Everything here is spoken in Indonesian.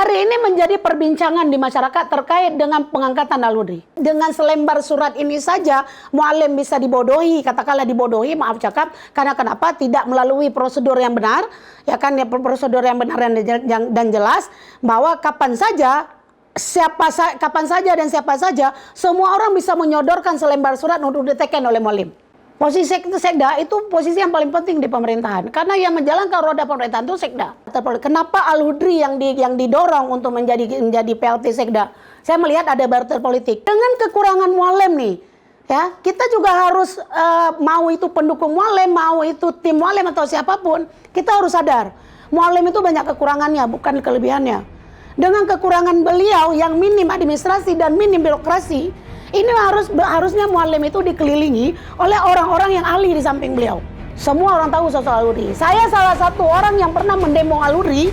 hari ini menjadi perbincangan di masyarakat terkait dengan pengangkatan Al-Hudri. Dengan selembar surat ini saja, muallim bisa dibodohi, katakanlah dibodohi, maaf cakap, karena kenapa? Tidak melalui prosedur yang benar, ya kan, ya, prosedur yang benar dan jelas, bahwa kapan saja dan siapa saja, semua orang bisa menyodorkan selembar surat untuk diteken oleh muallim. Posisi sekda itu posisi yang paling penting di pemerintahan, karena yang menjalankan roda pemerintahan itu sekda. Kenapa Al-Hudri yang didorong untuk menjadi PLT sekda? Saya melihat ada barter politik dengan kekurangan muallim nih. Ya, kita juga harus mau itu pendukung muallim, mau itu tim muallim atau siapapun, kita harus sadar muallim itu banyak kekurangannya, bukan kelebihannya. Dengan kekurangan beliau yang minim administrasi dan minim birokrasi, ini harusnya muallim itu dikelilingi oleh orang-orang yang ahli di samping beliau. Semua orang tahu sosok Al-Hudri. Saya salah satu orang yang pernah mendemo Al-Hudri